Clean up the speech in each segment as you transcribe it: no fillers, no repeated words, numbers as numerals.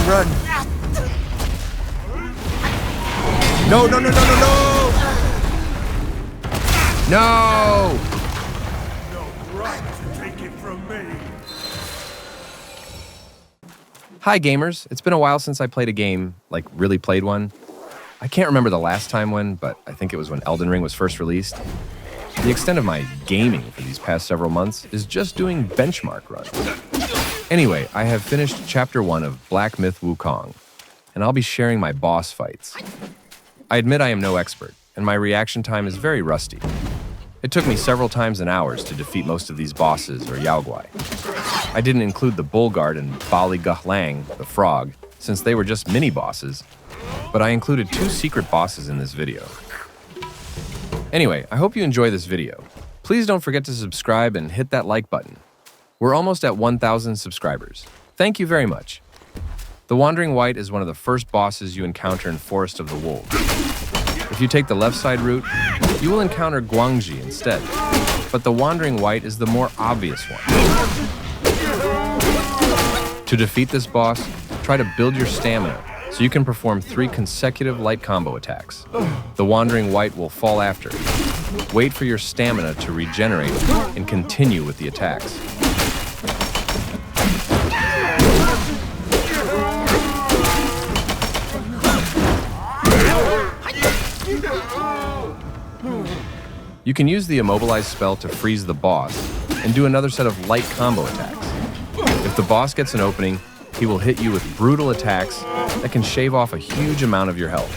run. No. No! Hi gamers, it's been a while since I played a game, like really played one. I can't remember the last time when, but I think it was when Elden Ring was first released. The extent of my gaming for these past several months is just doing benchmark runs. Anyway, I have finished Chapter 1 of Black Myth Wukong, and I'll be sharing my boss fights. I admit I am no expert, and my reaction time is very rusty. It took me several times and hours to defeat most of these bosses, or Yaoguai. I didn't include the Bullguard and Bali Guhlang, the frog, since they were just mini-bosses, but I included 2 secret bosses in this video. Anyway, I hope you enjoy this video. Please don't forget to subscribe and hit that like button. We're almost at 1,000 subscribers. Thank you very much. The Wandering Wight is one of the first bosses you encounter in Forest of the Wolves. If you take the left side route, you will encounter Guangzhi instead, but the Wandering Wight is the more obvious one. To defeat this boss, try to build your stamina so you can perform 3 consecutive light combo attacks. The Wandering Wight will fall after. Wait for your stamina to regenerate and continue with the attacks. You can use the Immobilize spell to freeze the boss and do another set of light combo attacks. If the boss gets an opening, he will hit you with brutal attacks that can shave off a huge amount of your health.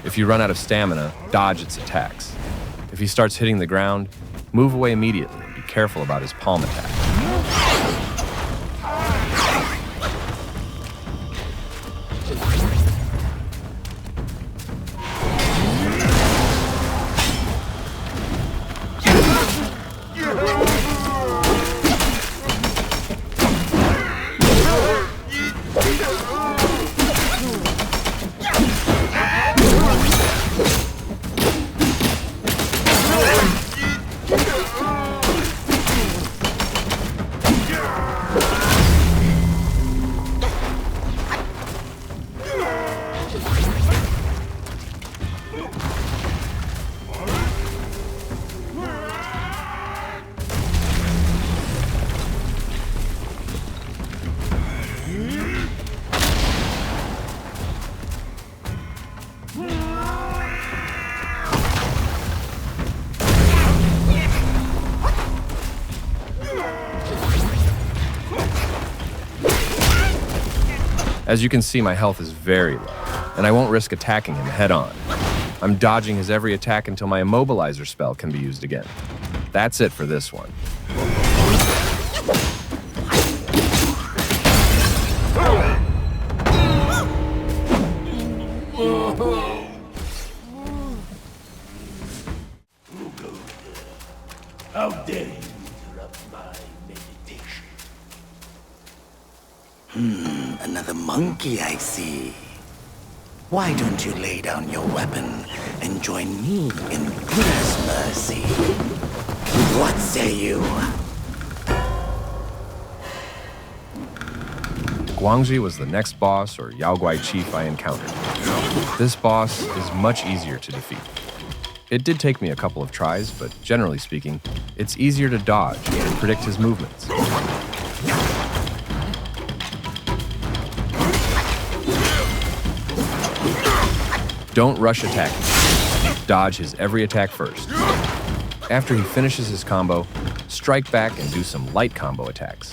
If you run out of stamina, dodge its attacks. If he starts hitting the ground, move away immediately and be careful about his palm attack. As you can see, my health is very low, and I won't risk attacking him head-on. I'm dodging his every attack until my Immobilizer spell can be used again. That's it for this one. How dare you interrupt my meditation? Another monkey, I see. Why don't you lay down your weapon and join me in Buddha's mercy? What say you? Guangzhi was the next boss or Yaoguai chief I encountered. This boss is much easier to defeat. It did take me a couple of tries, but generally speaking, it's easier to dodge and predict his movements. Don't rush attacking. Dodge his every attack first. After he finishes his combo, strike back and do some light combo attacks.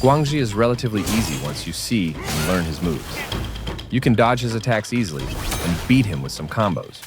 Guangzhi is relatively easy once you see and learn his moves. You can dodge his attacks easily and beat him with some combos.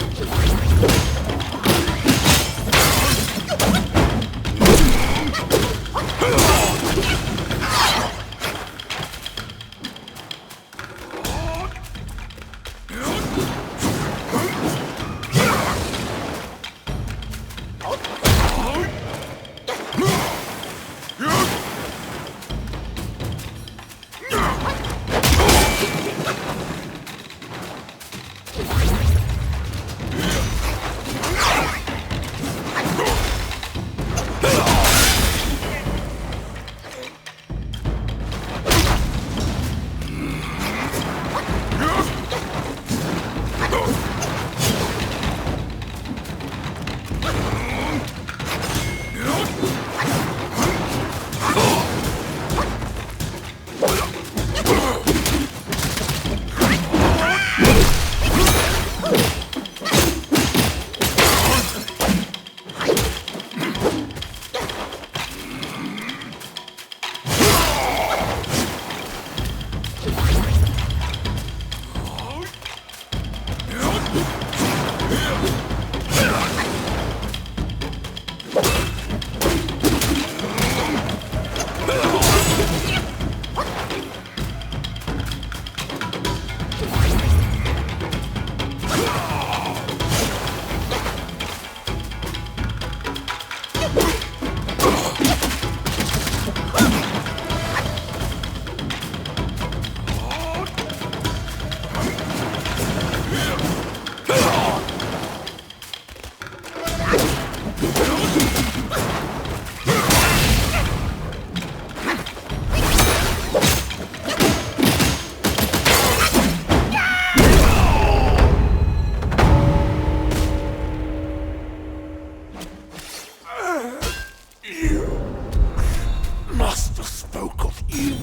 Master spoke of you,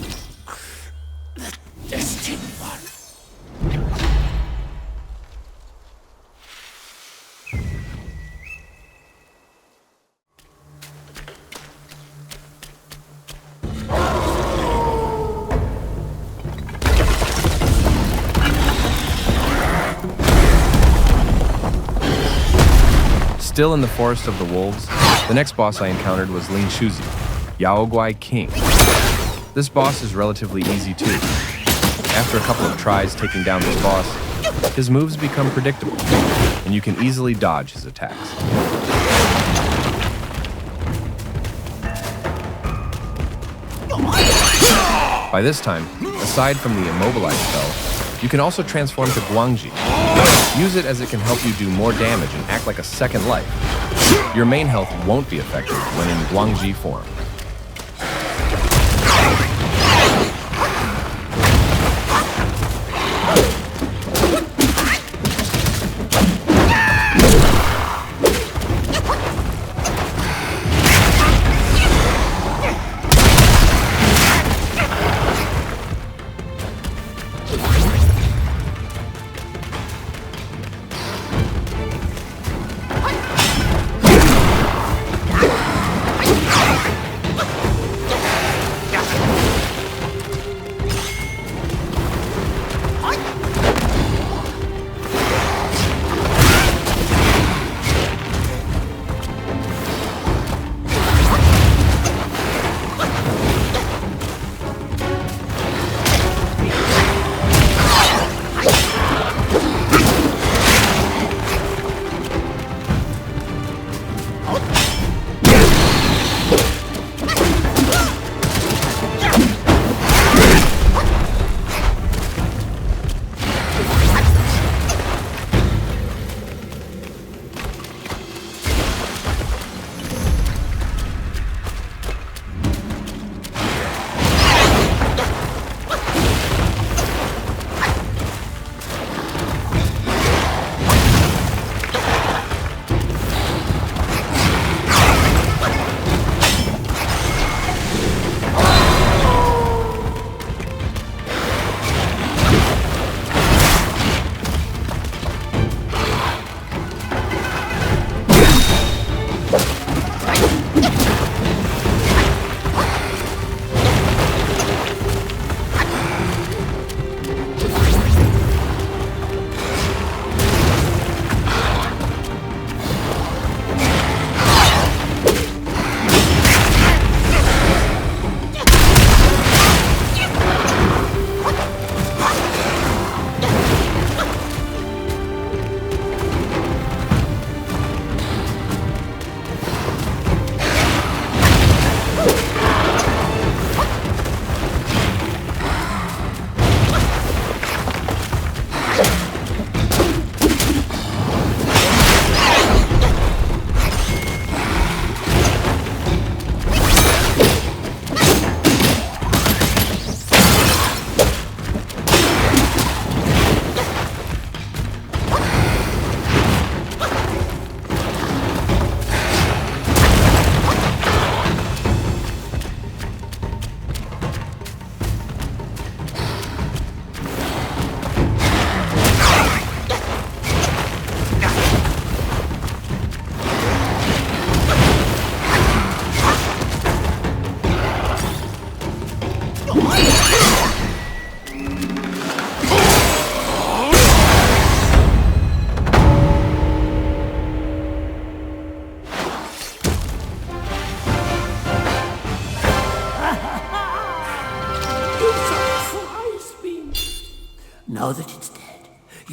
the destined one. Still in the Forest of the Wolves, the next boss I encountered was Lingxuzi, Yaoguai King. This boss is relatively easy too. After a couple of tries taking down this boss, his moves become predictable, and you can easily dodge his attacks. By this time, aside from the immobilize spell, you can also transform to Guangzhi. Use it as it can help you do more damage and act like a second life. Your main health won't be affected when in Guangzhi form.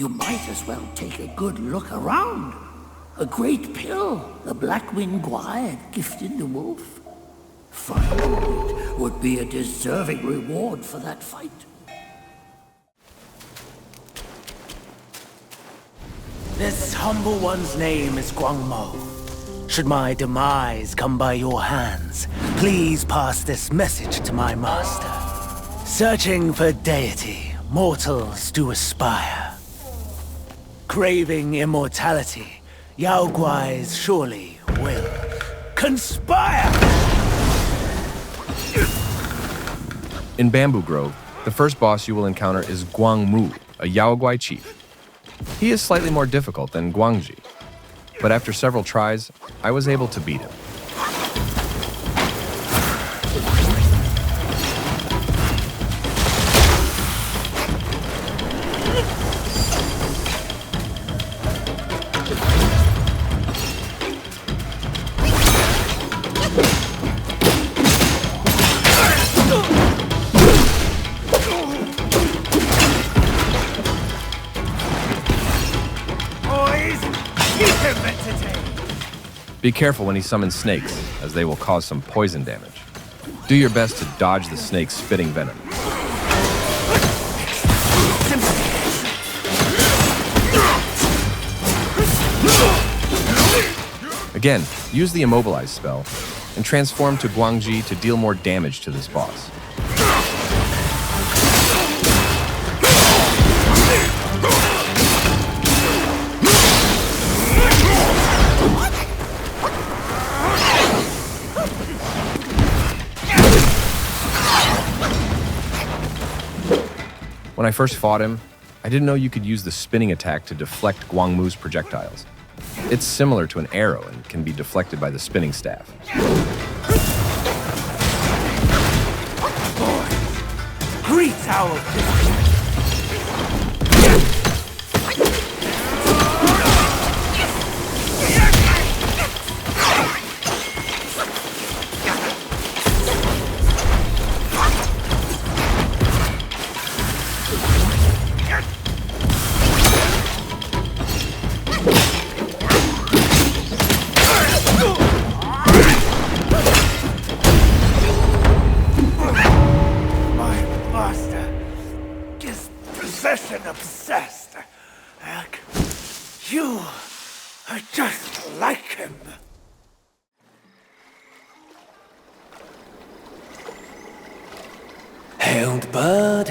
You might as well take a good look around. A great pill the Black-winged Guai had gifted the wolf. Finding it would be a deserving reward for that fight. This humble one's name is Guangmou. Should my demise come by your hands, please pass this message to my master. Searching for deity, mortals do aspire. Craving immortality, Yaoguais surely will conspire! In Bamboo Grove, the first boss you will encounter is Guangmou, a Yaoguai chief. He is slightly more difficult than Guangzhi, but after several tries, I was able to beat him. Be careful when he summons snakes, as they will cause some poison damage. Do your best to dodge the snake's spitting venom. Again, use the Immobilize spell and transform to Guangzhi to deal more damage to this boss. When I first fought him, I didn't know you could use the spinning attack to deflect Guangmou's projectiles. It's similar to an arrow and can be deflected by the spinning staff. Greet our visitor. Obsessed. You are just like him. Hailed bird,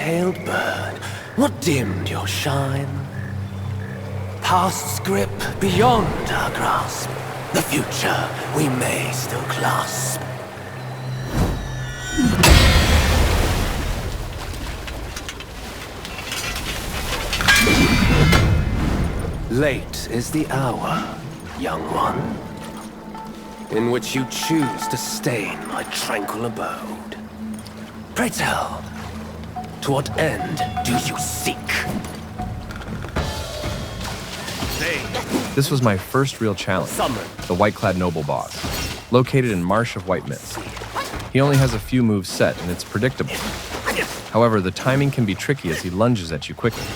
what dimmed your shine? Past's grip beyond our grasp. The future we may still clasp. Late is the hour, young one, in which you choose to stain my tranquil abode. Pray tell, to what end do you seek? This was my first real challenge, the Whiteclad Noble boss, located in Marsh of White Mist. He only has a few moves set, and it's predictable. However, the timing can be tricky as he lunges at you quickly.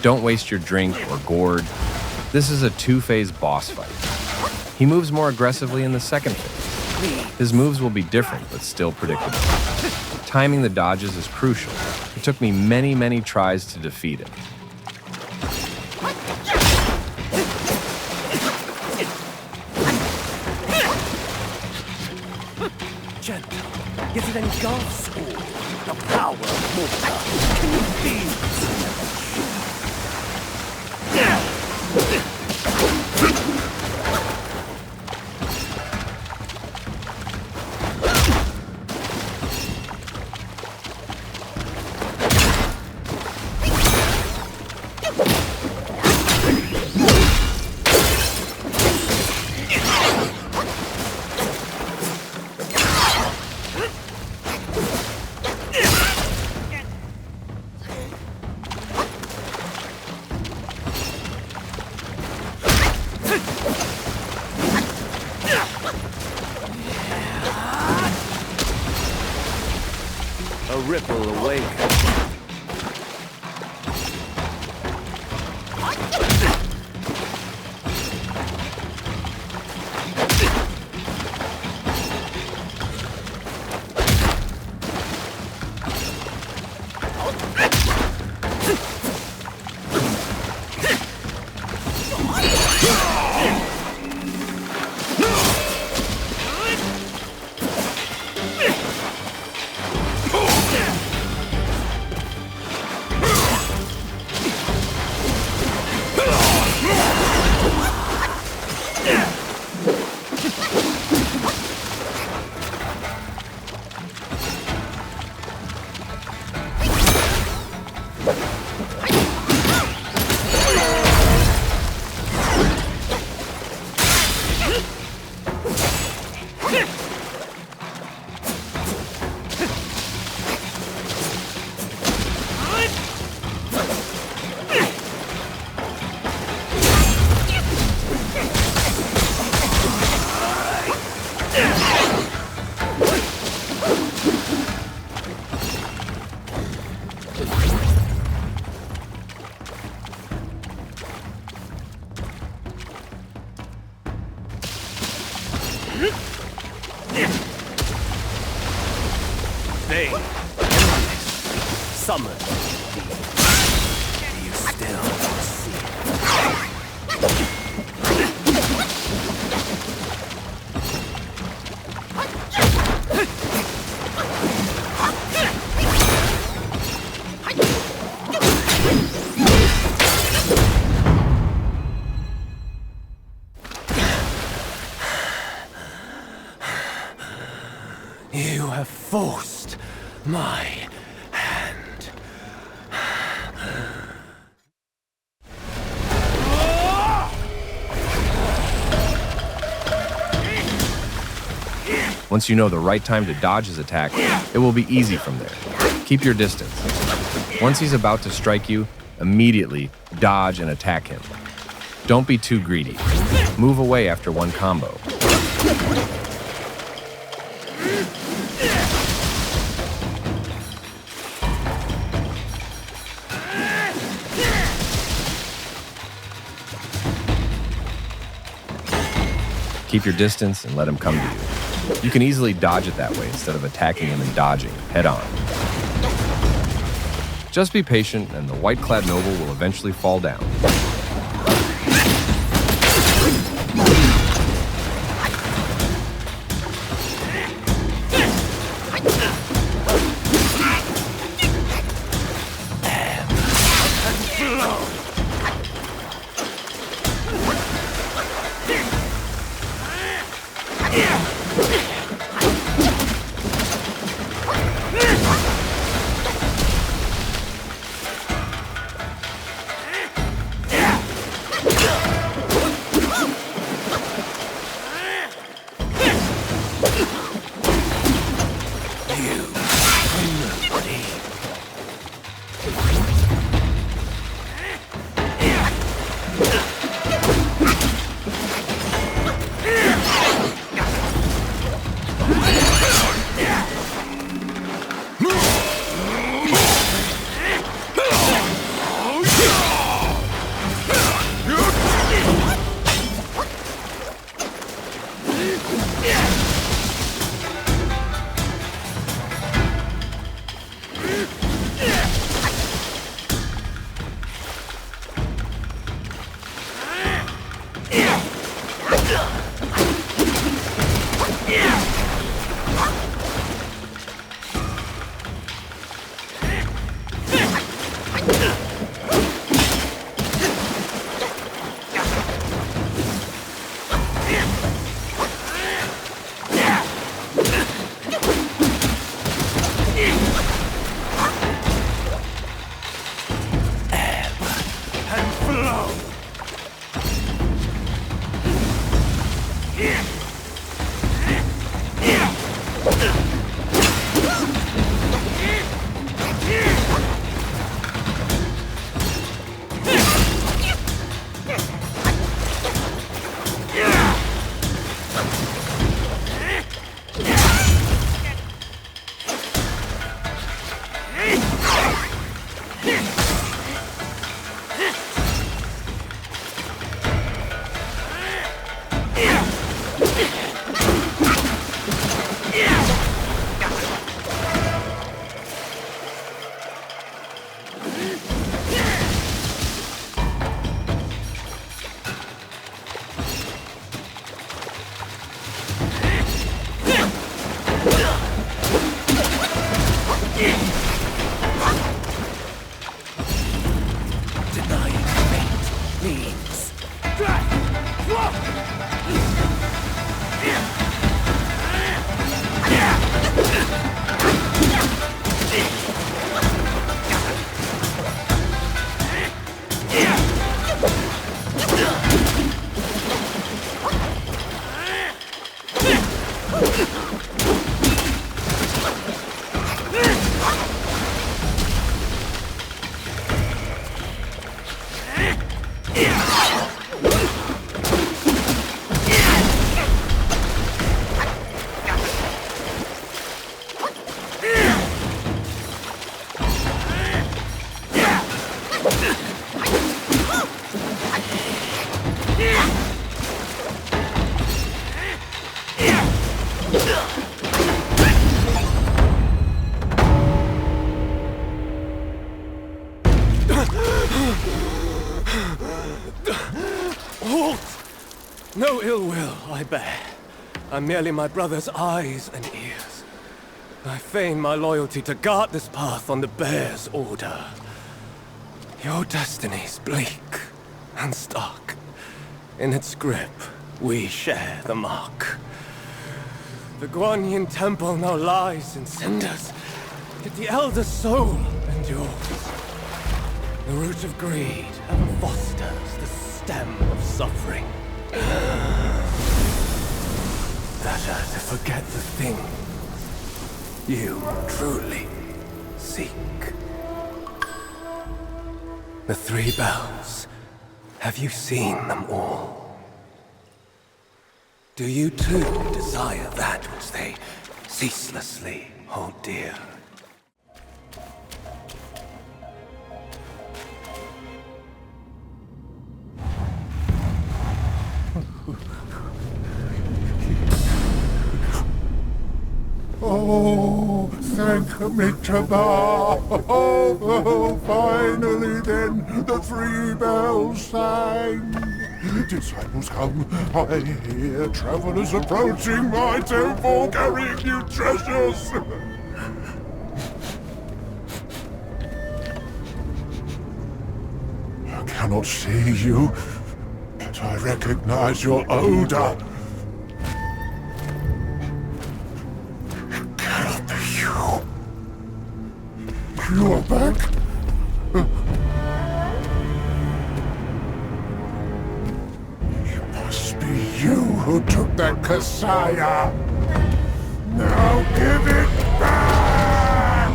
Don't waste your drink or gourd. This is a two-phase boss fight. He moves more aggressively in the second phase. His moves will be different, but still predictable. Timing the dodges is crucial. It took me many tries to defeat him. Gentle, yet it engulfs all. The power of mortar. Can you feel? A ripple awakens. forced my hand. Once you know the right time to dodge his attack, it will be easy from there. Keep your distance. Once he's about to strike you, immediately dodge and attack him. Don't be too greedy. Move away after one combo. Keep your distance and let him come to you. You can easily dodge it that way instead of attacking him and dodging head on. Just be patient and the Whiteclad Noble will eventually fall down. No ill will I bear. I'm merely my brother's eyes and ears. I feign my loyalty to guard this path on the bear's order. Your destiny's bleak and stark. In its grip, we share the mark. The Guanyin temple now lies in cinders, yet the elder soul endures. The root of greed ever fosters the stem of suffering. Better to forget the thing you truly seek. The three bells. Have you seen them all? Do you too desire that which they ceaselessly hold dear? Oh, thank Mitraba. Oh, finally then, the three bells sang. Disciples come, I hear travelers approaching my temple carrying new treasures. I cannot see you, but I recognize your odor. You are back? It must be you who took that Kasaya. Now give it back!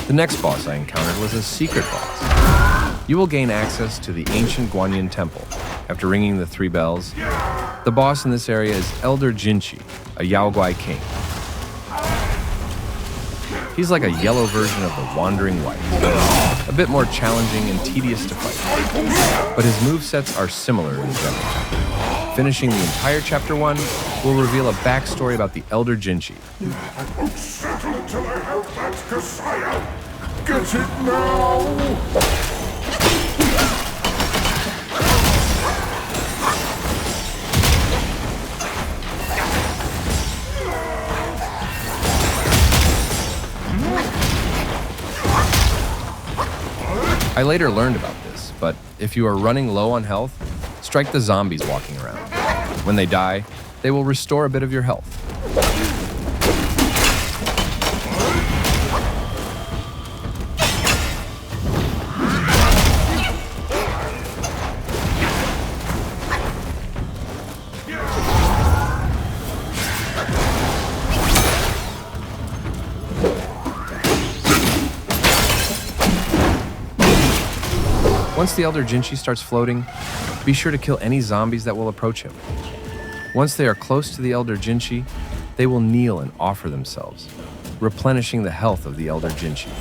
The next boss I encountered was a secret boss. You will gain access to the ancient Guanyin temple after ringing the three bells. The boss in this area is Elder Jinchi, a Yaoguai king. He's like a yellow version of the Wandering White, a bit more challenging and tedious to fight, but his movesets are similar in general. Finishing the entire Chapter 1 will reveal a backstory about the Elder Jinchi. I won't settle until I have that Kasaya! Get it now! I later learned about this, but if you are running low on health, strike the zombies walking around. When they die, they will restore a bit of your health. Once the Elder Jinchi starts floating, be sure to kill any zombies that will approach him. Once they are close to the Elder Jinchi, they will kneel and offer themselves, replenishing the health of the Elder Jinchi.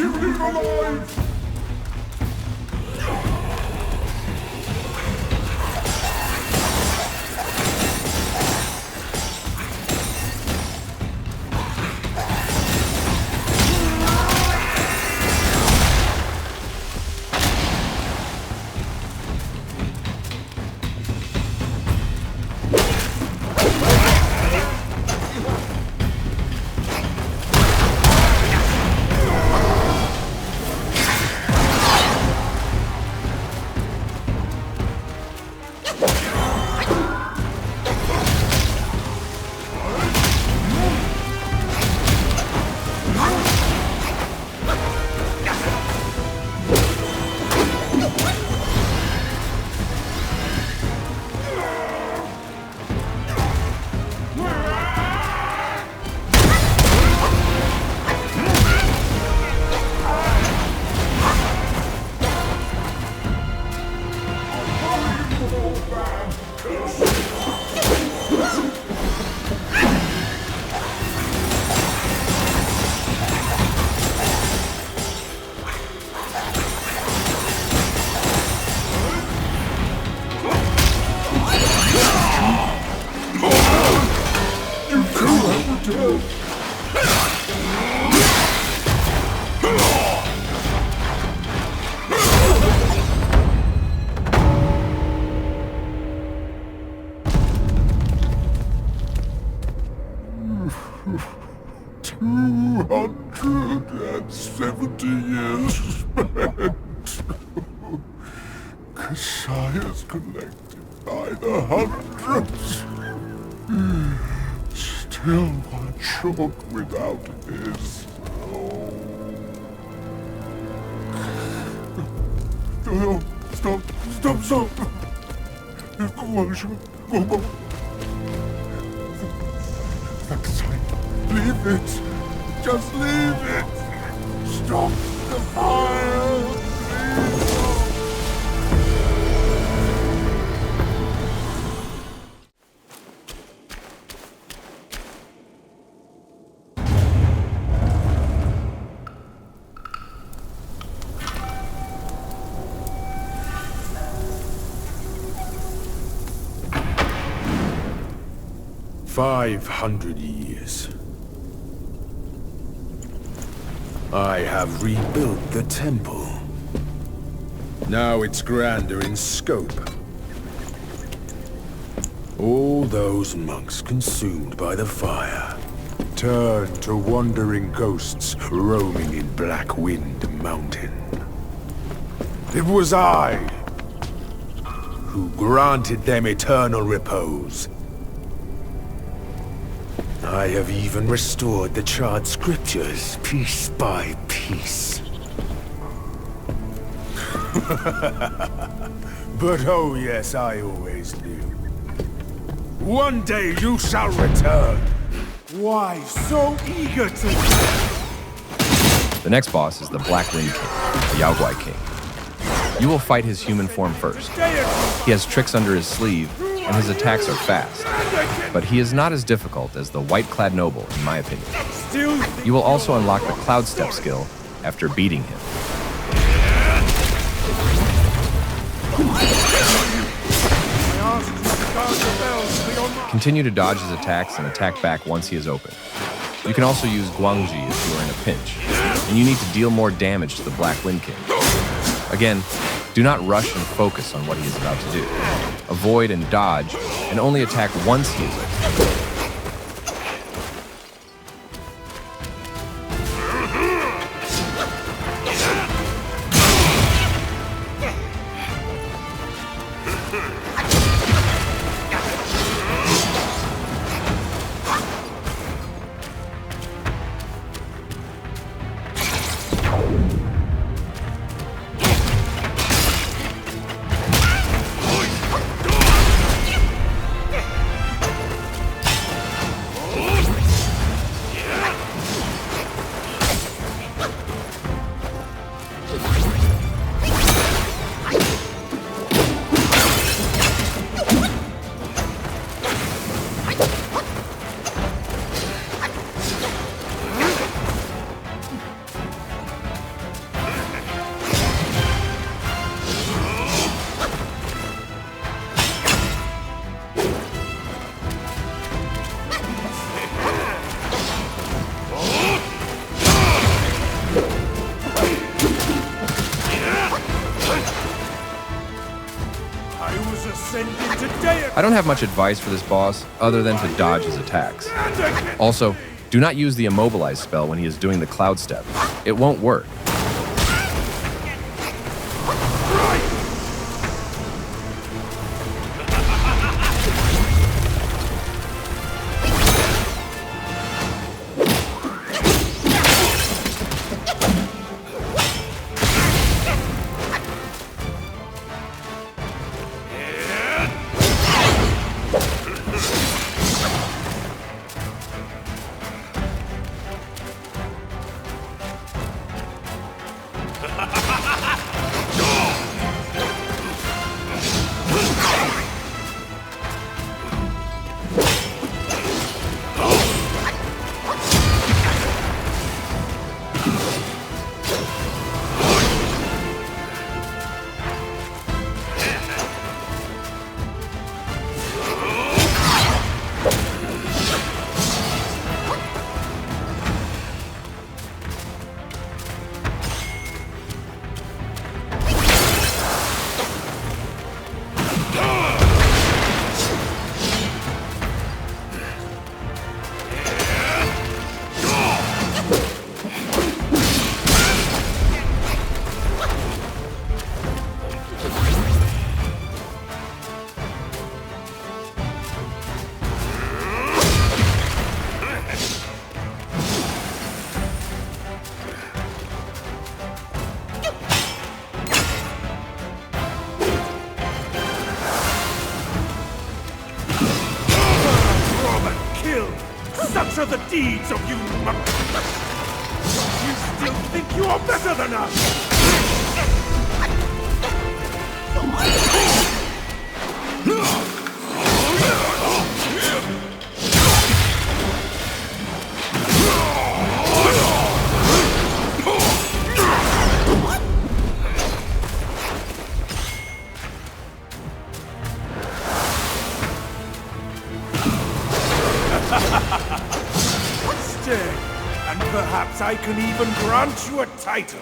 you leave alive! Kasai's collected by the hundreds. Still one short without his. No, stop. Leave it. Just leave it. Stop the fire. Please. 500 years. I have rebuilt the temple. Now it's grander in scope. All those monks consumed by the fire turned to wandering ghosts roaming in Black Wind Mountain. It was I who granted them eternal repose. I have even restored the charred scriptures piece by piece. But oh yes, I always knew. One day you shall return. Why so eager to... The next boss is the Black Wind King, the Yaoguai King. You will fight his human form first. He has tricks under his sleeve, and his attacks are fast. But he is not as difficult as the Whiteclad Noble, in my opinion. You will also unlock the Cloud Step skill after beating him. Continue to dodge his attacks and attack back once he is open. You can also use Guangzhi if you are in a pinch, and you need to deal more damage to the Black Wind King. Again, do not rush and focus on what he is about to do. Avoid and dodge, and only attack once he is open. I don't have much advice for this boss other than to dodge his attacks. Also, do not use the immobilize spell when he is doing the cloud step. It won't work. Such are the deeds of you monks! You still think you are better than us? And perhaps I can even grant you a title.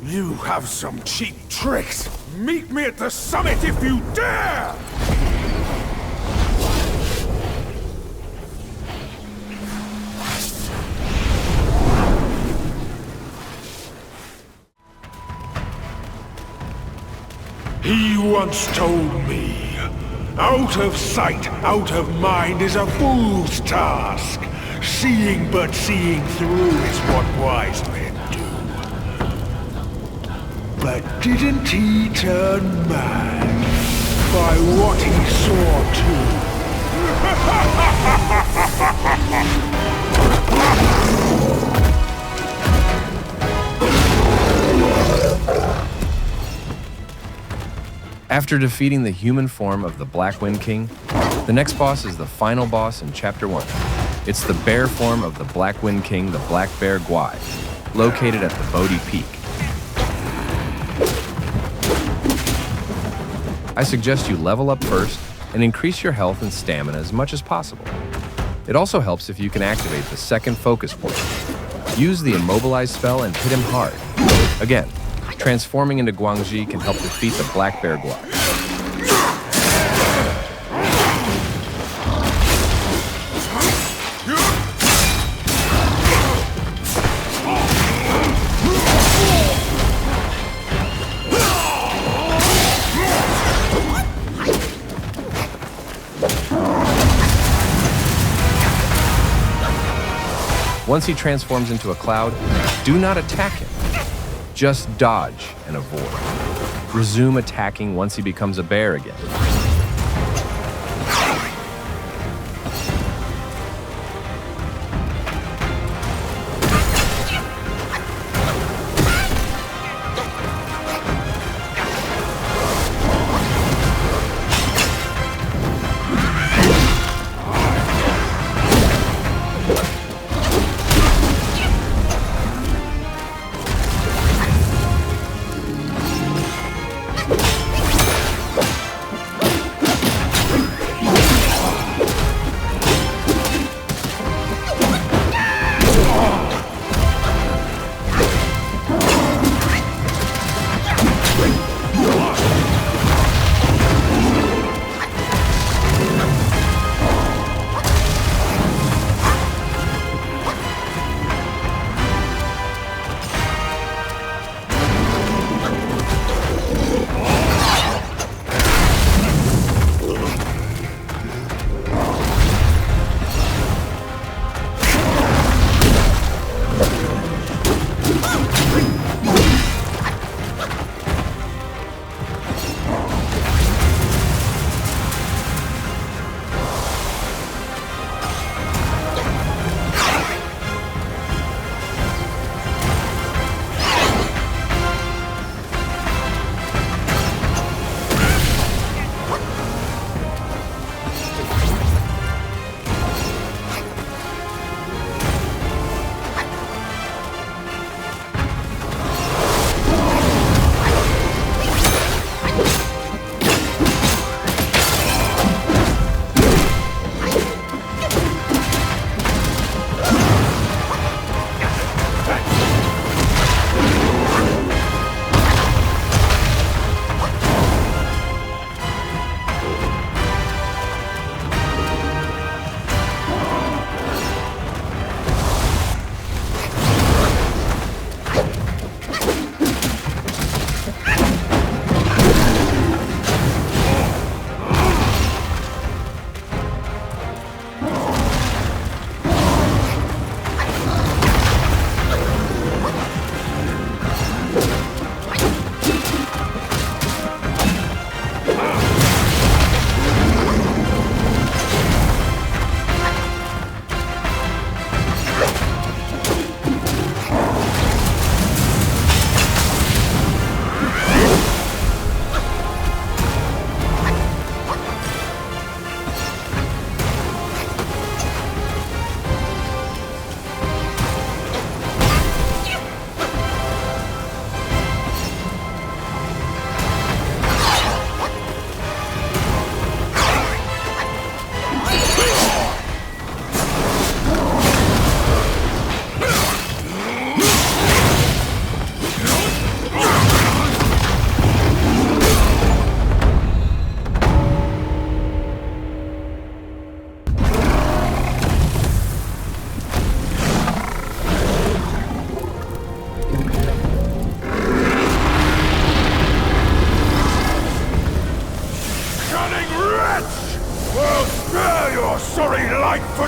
You have some cheap tricks! Meet me at the summit if you dare! He once told me, out of sight, out of mind is a fool's task. Seeing but seeing through is what wise men do. But didn't he turn mad by what he saw too? After defeating the human form of the Black Wind King, the next boss is the final boss in Chapter 1. It's the bear form of the Black Wind King, the Black Bear Guai, located at the Bodhi Peak. I suggest you level up first and increase your health and stamina as much as possible. It also helps if you can activate the second focus point. Use the immobilize spell and hit him hard. Again, transforming into Guangzhi can help defeat the Black Bear Guai. Once he transforms into a cloud, do not attack him. Just dodge and avoid. Resume attacking once he becomes a bear again.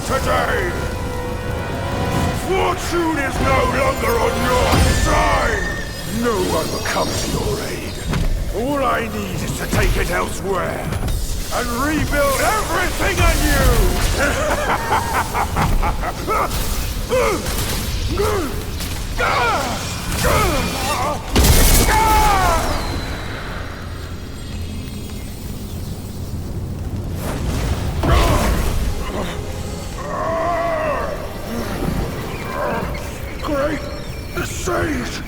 today! Fortune is no longer on your side! No one will come to your aid. All I need is to take it elsewhere and rebuild everything anew! Great sage!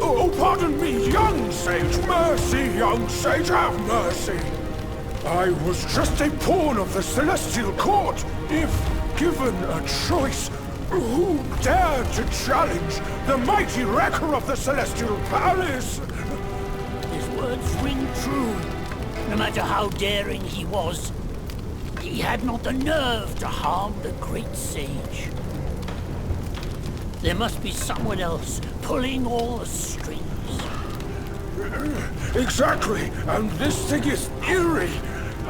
Oh, pardon me, young sage! Mercy, young sage, have mercy! I was just a pawn of the Celestial Court. If given a choice, who dared to challenge the mighty wrecker of the Celestial Palace? His words ring true. No matter how daring he was, he had not the nerve to harm the great sage. There must be someone else pulling all the strings. Exactly, and this thing is eerie.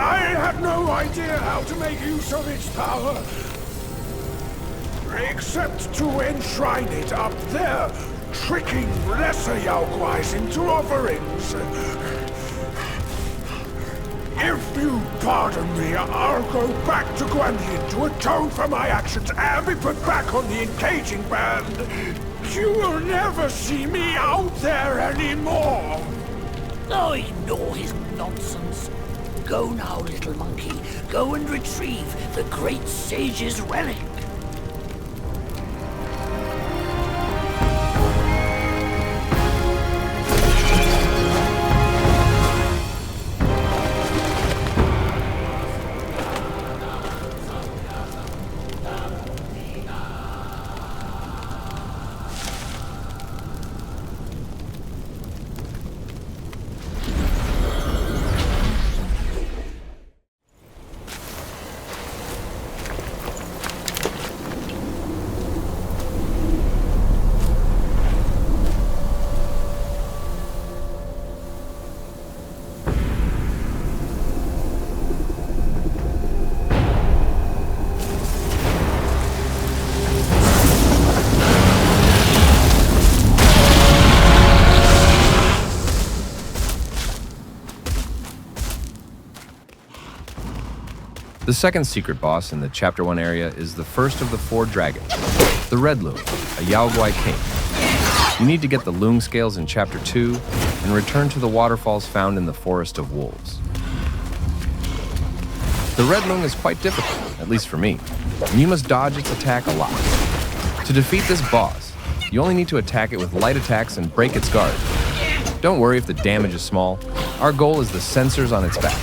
I have no idea how to make use of its power. Except to enshrine it up there, tricking lesser Yaoguais into offerings. If you pardon me, I'll go back to Guangzhi to atone for my actions and be put back on the engaging band. You will never see me out there anymore. Oh, ignore his nonsense. Go now, little monkey. Go and retrieve the great sage's relic. The second secret boss in the Chapter 1 area is the first of the 4 dragons, the Red Loong, a Yaoguai king. You need to get the Loong scales in Chapter 2 and return to the waterfalls found in the Forest of Wolves. The Red Loong is quite difficult, at least for me, and you must dodge its attack a lot. To defeat this boss, you only need to attack it with light attacks and break its guard. Don't worry if the damage is small, our goal is the sensors on its back.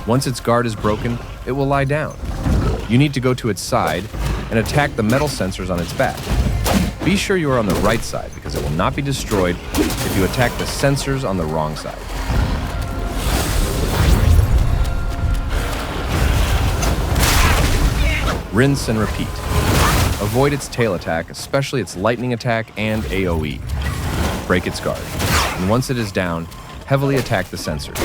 Once its guard is broken, it will lie down. You need to go to its side and attack the metal sensors on its back. Be sure you are on the right side because it will not be destroyed if you attack the sensors on the wrong side. Rinse and repeat. Avoid its tail attack, especially its lightning attack and AoE. Break its guard, and once it is down, heavily attack the sensors.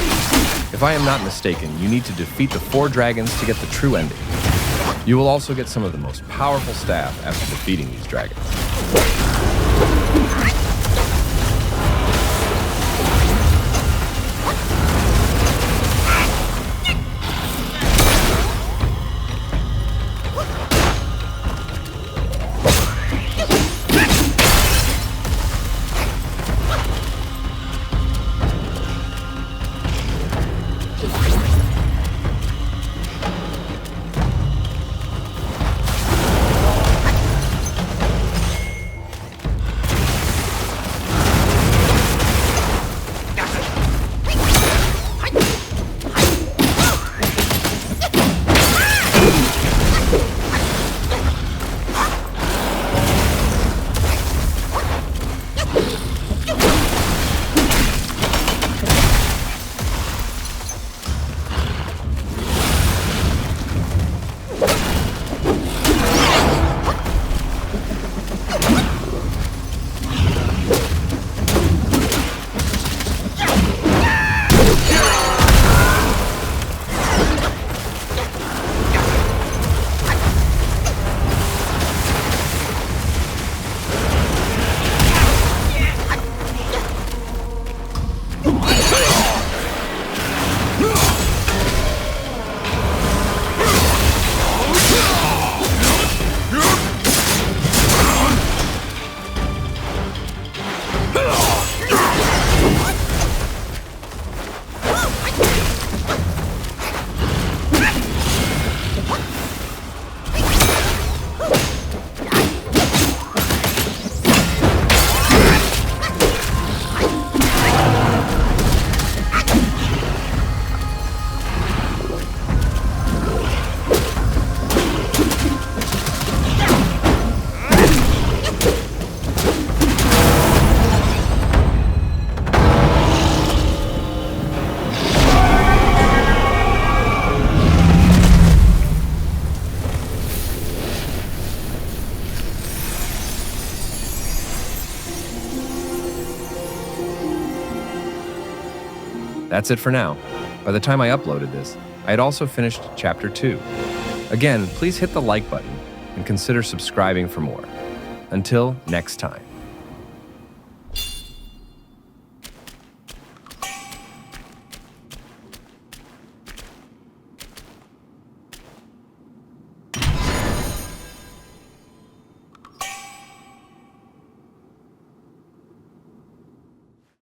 If I am not mistaken, you need to defeat the 4 dragons to get the true ending. You will also get some of the most powerful staff after defeating these dragons. That's it for now. By the time I uploaded this, I had also finished Chapter 2. Again, please hit the like button and consider subscribing for more. Until next time.